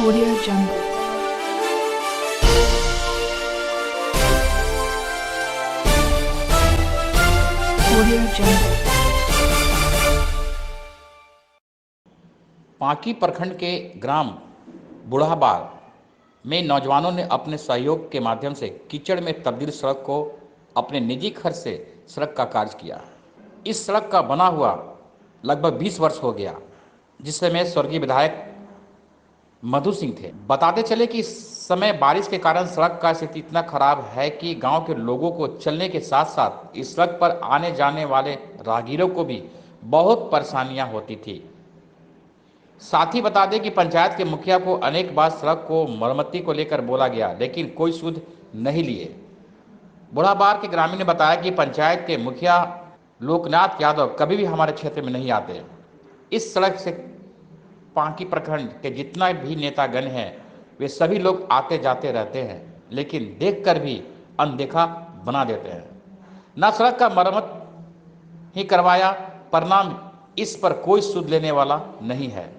Audio Jungle. Audio Jungle. Panki प्रखंड के ग्राम बुढ़ाबाग में नौजवानों ने अपने सहयोग के माध्यम से कीचड़ में तब्दील सड़क को अपने निजी खर्च से सड़क का कार्य किया। इस सड़क का बना हुआ लगभग 20 वर्ष हो गया, जिस समय स्वर्गीय विधायक मधु सिंह थे। बताते चले कि इस समय बारिश के कारण सड़क का स्थिति इतना खराब है कि गांव के लोगों को चलने के साथ साथ इस सड़क पर आने जाने वाले राहगीरों को भी बहुत परेशानियां होती थी। साथ ही बता दें कि पंचायत के मुखिया को अनेक बार सड़क को मरम्मती को लेकर बोला गया, लेकिन कोई सुध नहीं लिए। बुढ़ाबार के ग्रामीण ने बताया कि पंचायत के मुखिया लोकनाथ यादव कभी भी हमारे क्षेत्र में नहीं आते। इस सड़क से पांकी प्रखंड के जितना भी नेतागण हैं, वे सभी लोग आते जाते रहते हैं, लेकिन देखकर भी अनदेखा बना देते हैं। न सड़क का मरम्मत ही करवाया, परिणाम इस पर कोई सुध लेने वाला नहीं है।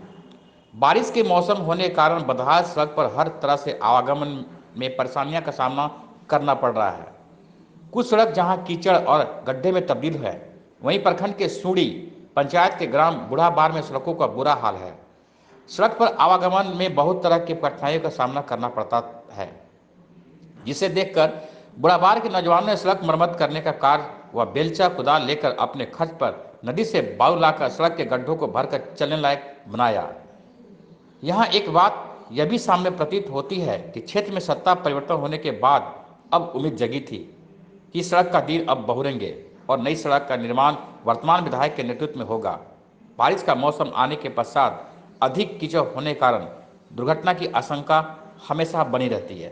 बारिश के मौसम होने के कारण बदहाल सड़क पर हर तरह से आवागमन में परेशानियों का सामना करना पड़ रहा है। कुछ सड़क जहां कीचड़ और गड्ढे में तब्दील है, वहीं प्रखंड के सूड़ी पंचायत के ग्राम बुढ़ाबार में सड़कों का बुरा हाल है। सड़क पर आवागमन में बहुत तरह की कठिनाइयों का सामना करना पड़ता है, जिसे देखकर बुढ़ाबार के नौजवानों ने सड़क मरम्मत करने का कार्य व बेलचा कुदाल लेकर अपने खर्च पर नदी से बालू लाकर सड़क के गड्ढों को भरकर चलने लायक बनाया। यहाँ एक बात यह भी सामने प्रतीत होती है कि क्षेत्र में सत्ता परिवर्तन होने के बाद अब उम्मीद जगी थी कि सड़क का दिन अब बहुरेंगे और नई सड़क का निर्माण वर्तमान विधायक के नेतृत्व में होगा। बारिश का मौसम आने के पश्चात अधिक कीचड़ होने के कारण दुर्घटना की आशंका हमेशा बनी रहती है।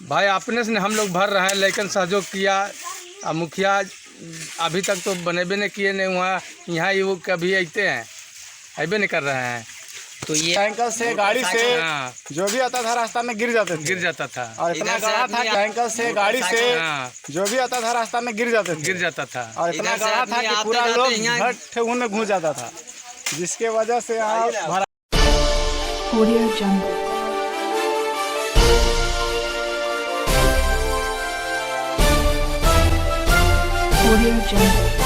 भाई अपने से हम लोग भर रहे हैं, लेकिन सहयोग किया। मुखिया अभी तक तो बनेबे नहीं किए, नहीं वहाँ यहाँ ही वो कभी आते हैं, अबे नहीं कर रहे हैं। तो ये टैंकर से गाड़ी से हाँ, जो भी आता था रास्ता में गिर जाते थे। गिर जाता था। और इतना गड़ा था टैंकर से गाड़ी से हाँ, जो भी आता था रास्ता में गिर जाते थे। गिर जाता था। और इतना इधर से गड़ा था आदमी कि आते पूरा जाते लोग यहाँ- भर ठेहुन में घुस जाता था, जिसके वजह से यहाँ भरा। Audio Jungle. Audio Jungle.